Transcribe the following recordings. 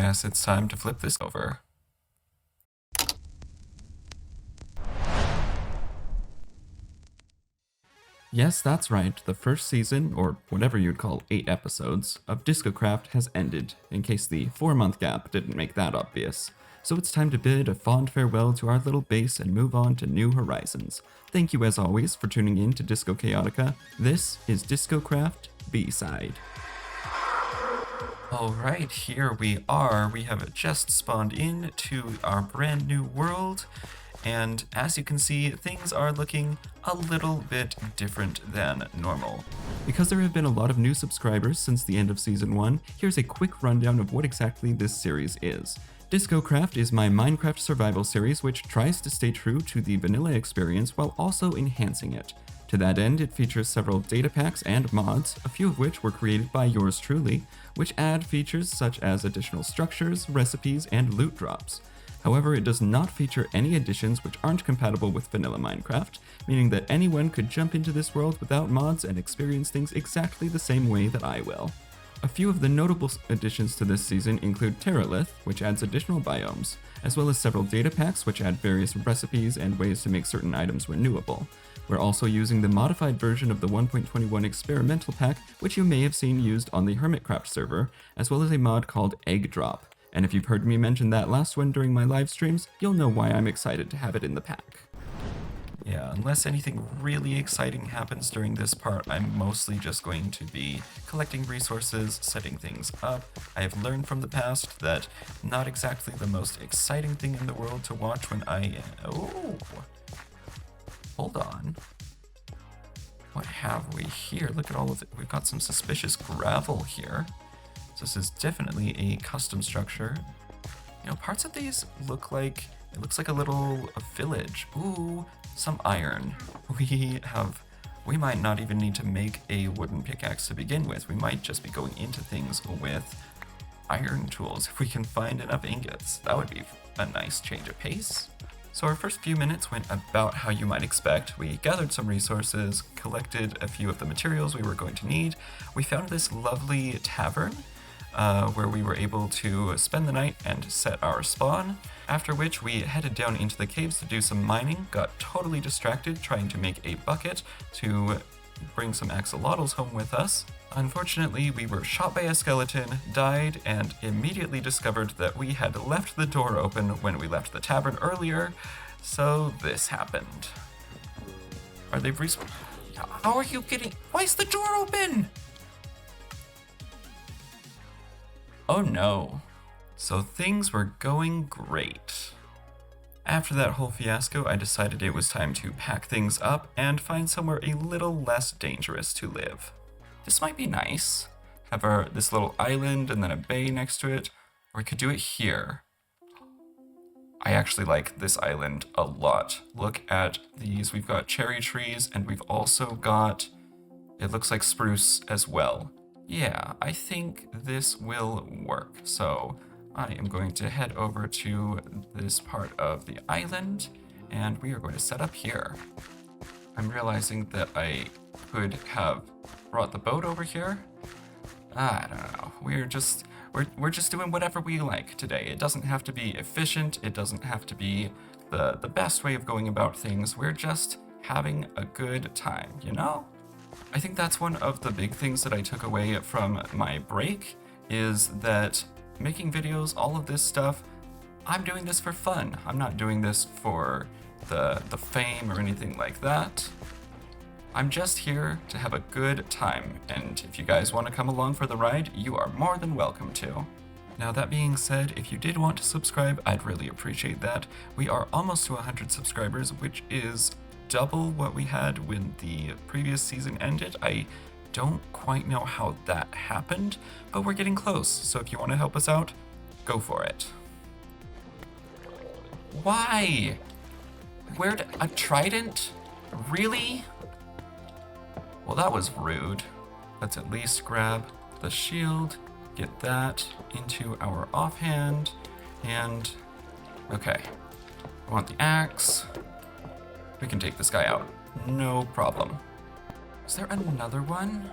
Guess it's time to flip this over. Yes, that's right. The first season, or whatever you'd call 8 episodes, of Discocraft has ended, in case the 4-month gap didn't make that obvious. So it's time to bid a fond farewell to our little base and move on to new horizons. Thank you as always for tuning in to Disco Chaotica. This is Discocraft B-Side. Alright, here we are. We have just spawned in to our brand new world. And as you can see, things are looking a little bit different than normal. Because there have been a lot of new subscribers since the end of Season 1, here's a quick rundown of what exactly this series is. Discocraft is my Minecraft survival series which tries to stay true to the vanilla experience while also enhancing it. To that end, it features several data packs and mods, a few of which were created by yours truly, which add features such as additional structures, recipes, and loot drops. However, it does not feature any additions which aren't compatible with vanilla Minecraft, meaning that anyone could jump into this world without mods and experience things exactly the same way that I will. A few of the notable additions to this season include Terralith, which adds additional biomes, as well as several data packs which add various recipes and ways to make certain items renewable. We're also using the modified version of the 1.21 experimental pack, which you may have seen used on the Hermitcraft server, as well as a mod called Egg Drop. And if you've heard me mention that last one during my live streams, you'll know why I'm excited to have it in the pack. Yeah, unless anything really exciting happens during this part, I'm mostly just going to be collecting resources, setting things up. I have learned from the past that not exactly the most exciting thing in the world to watch when Oh! Hold on. What have we here? Look at all of it. We've got some suspicious gravel here. So this is definitely a custom structure. You know, parts of these look like, it looks like a little village. Ooh, some iron. We might not even need to make a wooden pickaxe to begin with. We might just be going into things with iron tools if we can find enough ingots. That would be a nice change of pace. So our first few minutes went about how you might expect. We gathered some resources, collected a few of the materials we were going to need. We found this lovely tavern where we were able to spend the night and set our spawn, after which we headed down into the caves to do some mining, got totally distracted trying to make a bucket to bring some axolotls home with us. Unfortunately, we were shot by a skeleton, died, and immediately discovered that we had left the door open when we left the tavern earlier, so this happened. Are they How are you getting— Why is the door open? Oh no. So things were going great. After that whole fiasco, I decided it was time to pack things up and find somewhere a little less dangerous to live. This might be nice. Have this little island and then a bay next to it, or we could do it here. I actually like this island a lot. Look at these. We've got cherry trees and we've also got, it looks like spruce as well. Yeah, I think this will work. So I am going to head over to this part of the island and we are going to set up here. I'm realizing that I could have brought the boat over here. I don't know. We're just doing whatever we like today. It doesn't have to be efficient. It doesn't have to be the best way of going about things. We're just having a good time, you know? I think that's one of the big things that I took away from my break is that making videos, all of this stuff, I'm doing this for fun. I'm not doing this for the fame or anything like that. I'm just here to have a good time, and if you guys want to come along for the ride, you are more than welcome to. Now that being said, if you did want to subscribe, I'd really appreciate that. We are almost to 100 subscribers, which is double what we had when the previous season ended. I don't quite know how that happened, but we're getting close, so if you want to help us out, go for it. Why? Where'd a trident? Really? Well, that was rude. Let's at least grab the shield, get that into our offhand, and okay. I want the axe. We can take this guy out. No problem. Is there another one?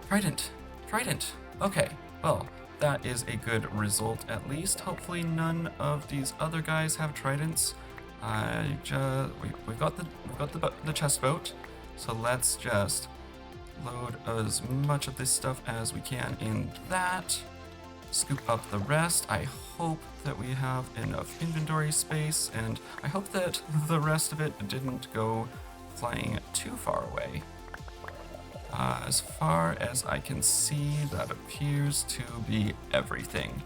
Trident. Trident. Okay. Well, that is a good result at least. Hopefully none of these other guys have tridents. We've got the chest boat, so let's just load as much of this stuff as we can in that. Scoop up the rest. I hope that we have enough inventory space, and I hope that the rest of it didn't go flying too far away. As far as I can see, that appears to be everything.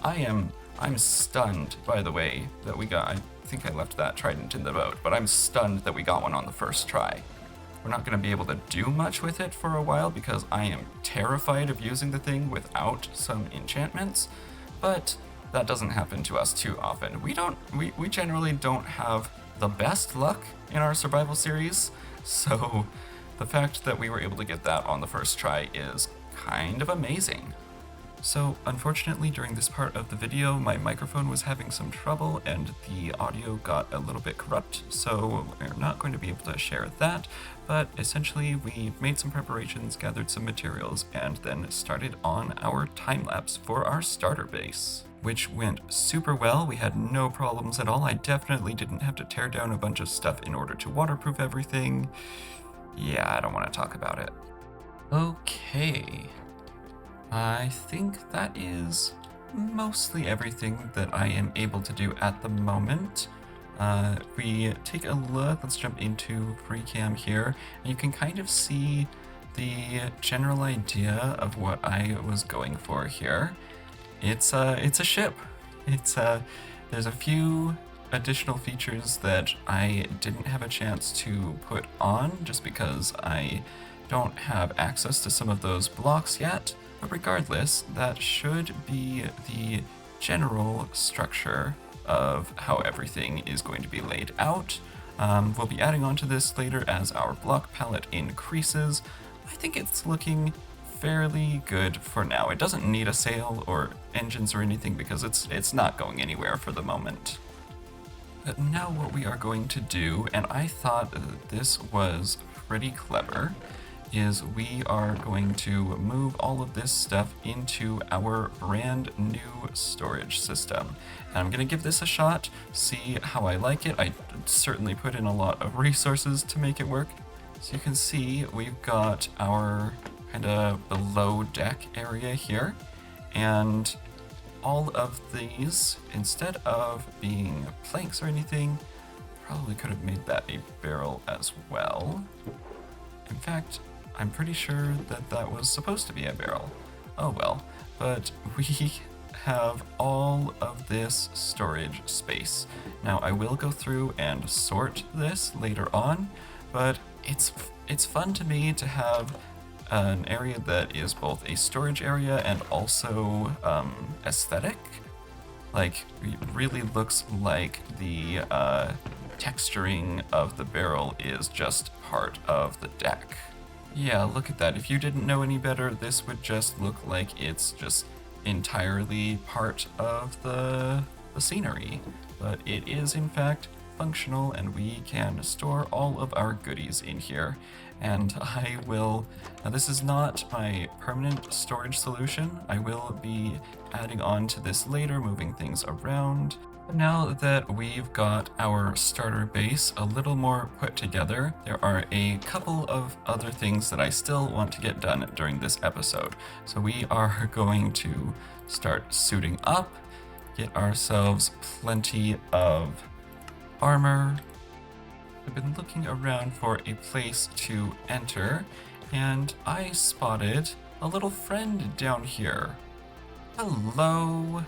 I'm stunned, by the way, that we got, I think I left that trident in the boat, but I'm stunned that we got one on the first try. We're not going to be able to do much with it for a while because I am terrified of using the thing without some enchantments, but that doesn't happen to us too often. We generally don't have the best luck in our survival series, so the fact that we were able to get that on the first try is kind of amazing. So unfortunately during this part of the video my microphone was having some trouble and the audio got a little bit corrupt, so we're not going to be able to share that, but essentially we made some preparations, gathered some materials, and then started on our time-lapse for our starter base, which went super well. We had no problems at all. I definitely didn't have to tear down a bunch of stuff in order to waterproof everything. Yeah, I don't want to talk about it. Okay. I think that is mostly everything that I am able to do at the moment. If we take a look, let's jump into FreeCam here, and you can kind of see the general idea of what I was going for here. It's a ship. There's a few additional features that I didn't have a chance to put on just because I don't have access to some of those blocks yet. But regardless, that should be the general structure of how everything is going to be laid out. We'll be adding on to this later as our block palette increases. I think it's looking fairly good for now. It doesn't need a sail or engines or anything because it's not going anywhere for the moment. But now what we are going to do, and I thought this was pretty clever, is we are going to move all of this stuff into our brand new storage system. And I'm going to give this a shot, see how I like it. I certainly put in a lot of resources to make it work. So you can see we've got our kind of below deck area here, and all of these, instead of being planks or anything, probably could have made that a barrel as well. In fact, I'm pretty sure that that was supposed to be a barrel. Oh well, but we have all of this storage space. Now I will go through and sort this later on, but it's fun to me to have an area that is both a storage area and also aesthetic. Like, it really looks like the texturing of the barrel is just part of the deck. Yeah, look at that. If you didn't know any better, this would just look like it's just entirely part of the scenery. But it is in fact functional, and we can store all of our goodies in here. And I will, now this is not my permanent storage solution. I will be adding on to this later, moving things around. Now that we've got our starter base a little more put together, there are a couple of other things that I still want to get done during this episode. So we are going to start suiting up, get ourselves plenty of armor. I've been looking around for a place to enter, and I spotted a little friend down here. Hello.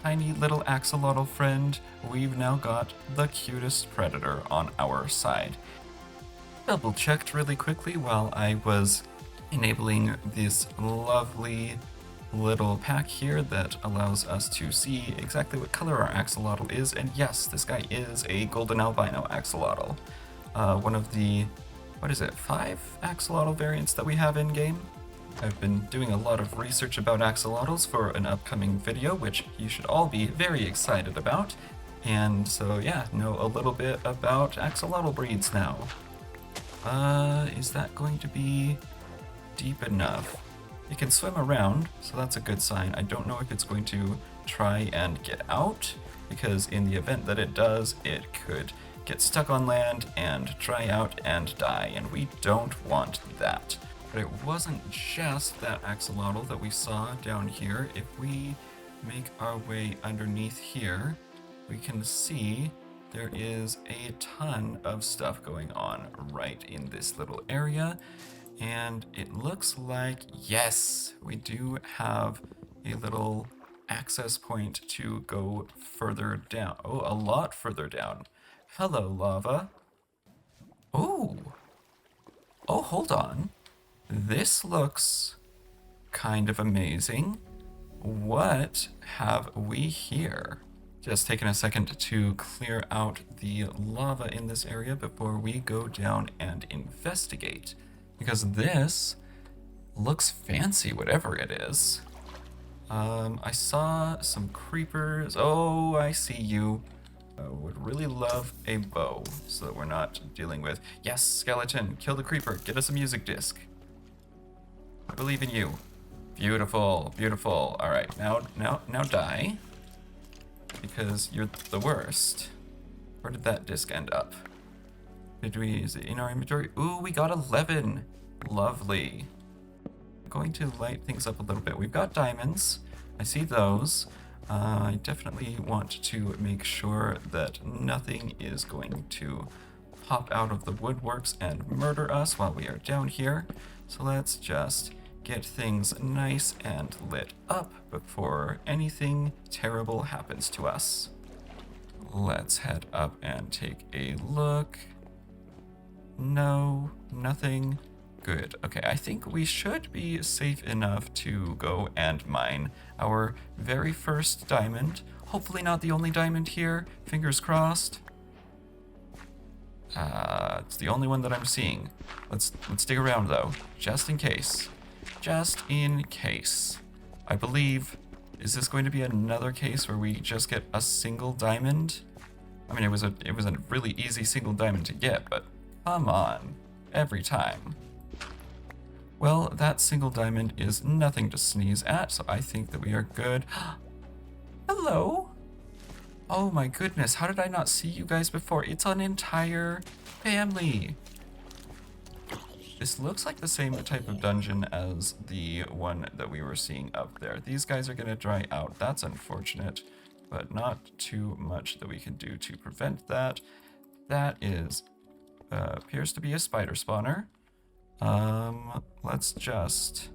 Tiny little axolotl friend, we've now got the cutest predator on our side. Double checked really quickly while I was enabling this lovely little pack here that allows us to see exactly what color our axolotl is, and yes, this guy is a golden albino axolotl. One of the, 5 axolotl variants that we have in game. I've been doing a lot of research about axolotls for an upcoming video, which you should all be very excited about. And so yeah, know a little bit about axolotl breeds now. Is that going to be deep enough? It can swim around, so that's a good sign. I don't know if it's going to try and get out, because in the event that it does, it could get stuck on land and dry out and die, and we don't want that. But it wasn't just that axolotl that we saw down here. If we make our way underneath here, we can see there is a ton of stuff going on right in this little area. And it looks like, yes, we do have a little access point to go further down. Oh, a lot further down. Hello, lava. Oh. Oh, hold on. This looks kind of amazing. What have we here? Just taking a second to clear out the lava in this area before we go down and investigate. Because this looks fancy, whatever it is. I saw some creepers. Oh, I see you. Would really love a bow so that we're not dealing with, yes, skeleton, kill the creeper, get us a music disc. I believe in you. Beautiful, beautiful. All right, now die, because you're the worst. Where did that disc end up? Is it in our inventory? Ooh, we got 11. Lovely. I'm going to light things up a little bit. We've got diamonds. I see those. I definitely want to make sure that nothing is going to pop out of the woodworks and murder us while we are down here. So let's just get things nice and lit up before anything terrible happens to us. Let's head up and take a look. No, nothing. Good. Okay, I think we should be safe enough to go and mine our very first diamond. Hopefully not the only diamond here. Fingers crossed. It's the only one that I'm seeing. Let's dig around though, just in case. Just in case. I believe, is this going to be another case where we just get a single diamond? I mean, it was a really easy single diamond to get, but come on, every time. Well, that single diamond is nothing to sneeze at, so I think that we are good. Hello? Oh my goodness, how did I not see you guys before? It's an entire family. This looks like the same type of dungeon as the one that we were seeing up there. These guys are gonna dry out. That's unfortunate, but not too much that we can do to prevent that. That is, appears to be a spider spawner. Let's just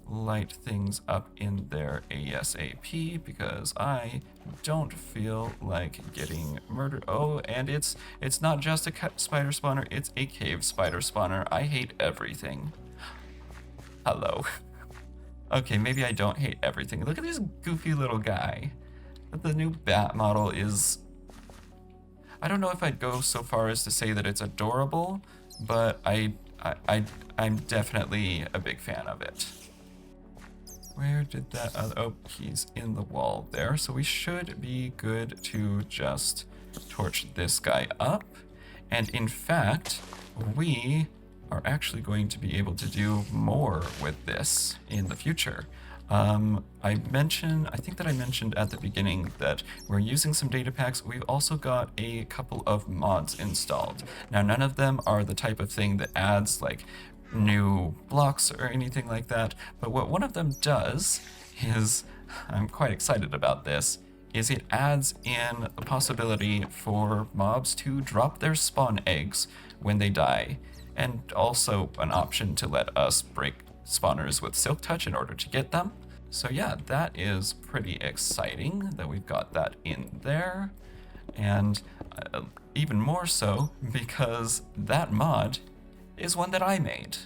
light things up in there ASAP because I don't feel like getting murdered. Oh, and it's not just a spider spawner, it's a cave spider spawner. I hate everything. Hello. Okay, maybe I don't hate everything. Look at this goofy little guy. The new bat model is, I don't know if I'd go so far as to say that it's adorable, but I'm definitely a big fan of it. Where did that other, oh, he's in the wall there. So we should be good to just torch this guy up. And in fact, we are actually going to be able to do more with this in the future. I think that I mentioned at the beginning that we're using some data packs. We've also got a couple of mods installed. Now, none of them are the type of thing that adds like new blocks or anything like that, but what one of them does is, I'm quite excited about this, is it adds in the possibility for mobs to drop their spawn eggs when they die, and also an option to let us break spawners with Silk Touch in order to get them. So yeah, that is pretty exciting that we've got that in there, and even more so because that mod is one that I made.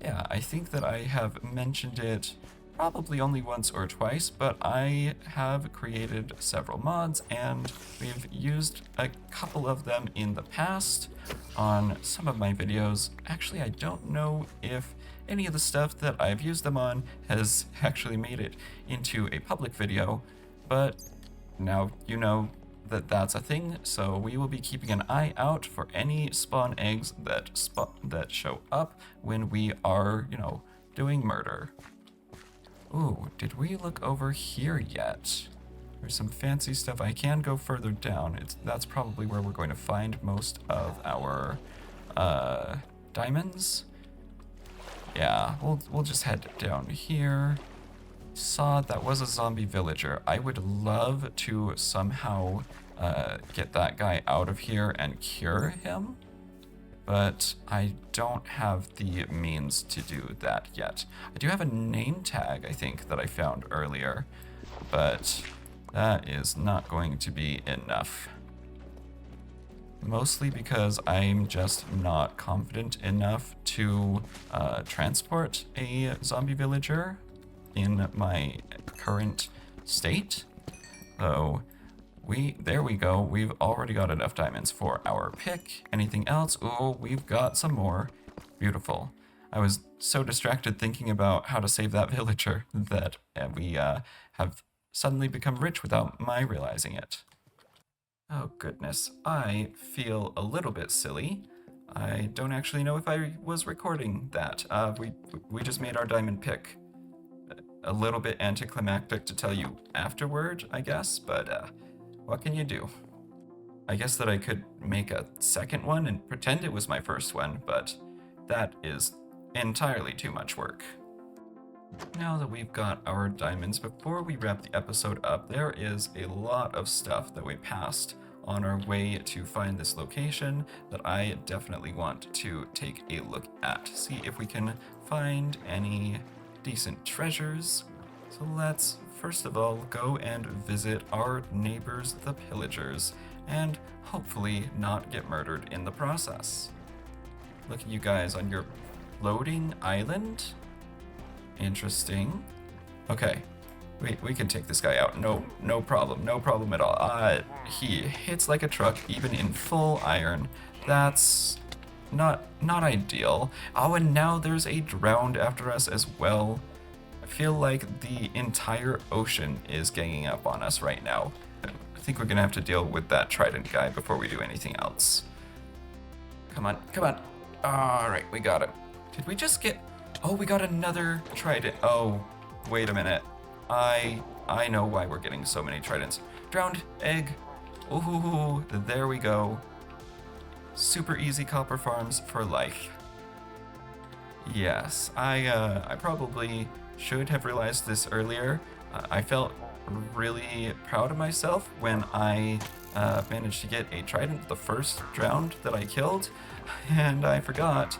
Yeah, I think that I have mentioned it probably only once or twice, but I have created several mods and we've used a couple of them in the past on some of my videos. Actually, I don't know if any of the stuff that I've used them on has actually made it into a public video, but now you know that that's a thing, so we will be keeping an eye out for any spawn eggs that show up when we are, doing murder. Ooh, did we look over here yet? There's some fancy stuff. I can go further down. That's probably where we're going to find most of our diamonds. Yeah, we'll just head down here. Saw that was a zombie villager. I would love to somehow get that guy out of here and cure him, but I don't have the means to do that yet. I do have a name tag, I think, that I found earlier, but that is not going to be enough. Mostly because I'm just not confident enough to transport a zombie villager in my current state. So there we go. We've already got enough diamonds for our pick. Anything else? Oh, we've got some more. Beautiful. I was so distracted thinking about how to save that villager that we have suddenly become rich without my realizing it. Oh goodness, I feel a little bit silly. I don't actually know if I was recording that. We just made our diamond pick. A little bit anticlimactic to tell you afterward, I guess, but what can you do? I guess that I could make a second one and pretend it was my first one, but that is entirely too much work. Now that we've got our diamonds, before we wrap the episode up, there is a lot of stuff that we passed on our way to find this location that I definitely want to take a look at. See if we can find any decent treasures. So let's first of all go and visit our neighbors, the pillagers, and hopefully not get murdered in the process. Look at you guys on your floating island. Interesting. Okay, we can take this guy out. No problem at all. He hits like a truck, even in full iron. That's not ideal. Oh, and now there's a drowned after us as well. I feel like the entire ocean is ganging up on us right now. I think we're gonna have to deal with that trident guy before we do anything else. Come on. All right, we got him. Did we just get... Oh, we got another trident. Oh, wait a minute. I know why we're getting so many tridents. Drowned egg. Ooh, there we go. Super easy copper farms for life. Yes, I probably should have realized this earlier. I felt really proud of myself when I managed to get a trident, the first drowned that I killed, and I forgot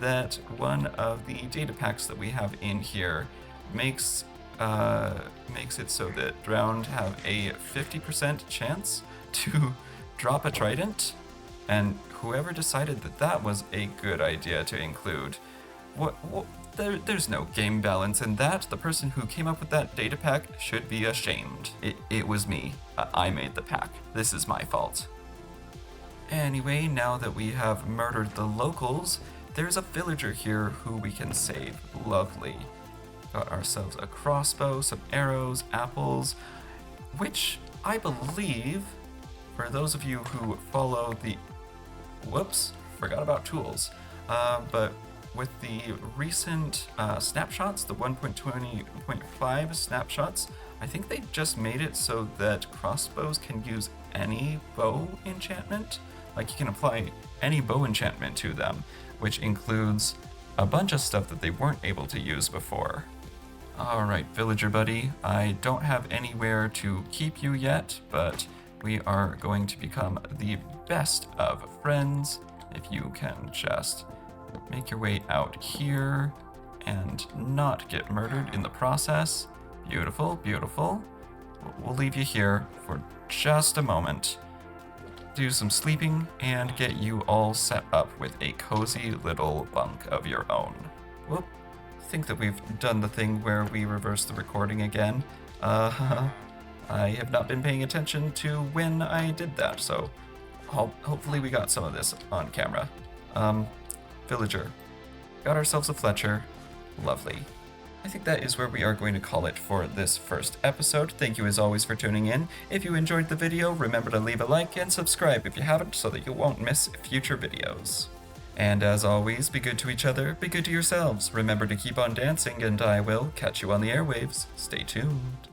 that one of the data packs that we have in here makes it so that drowned have a 50% chance to drop a trident, and whoever decided that that was a good idea to include, there's no game balance in that. The person who came up with that data pack should be ashamed. It was me. I made the pack. This is my fault. Anyway, now that we have murdered the locals, there's a villager here who we can save. Lovely. Got ourselves a crossbow, some arrows, apples, which I believe, for those of you who follow the... Whoops, forgot about tools. But with the recent snapshots, the 1.20.5 snapshots, I think they just made it so that crossbows can use any bow enchantment. Like, you can apply any bow enchantment to them, which includes a bunch of stuff that they weren't able to use before. Alright, villager buddy, I don't have anywhere to keep you yet, but we are going to become the best of friends if you can just make your way out here and not get murdered in the process. Beautiful, beautiful. We'll leave you here for just a moment. Do some sleeping and get you all set up with a cozy little bunk of your own. Whoop. I think that we've done the thing where we reverse the recording again. I have not been paying attention to when I did that, so hopefully we got some of this on camera. Villager. Got ourselves a Fletcher. Lovely. I think that is where we are going to call it for this first episode. Thank you as always for tuning in. If you enjoyed the video, remember to leave a like and subscribe if you haven't so that you won't miss future videos. And as always, be good to each other, be good to yourselves. Remember to keep on dancing, and I will catch you on the airwaves. Stay tuned.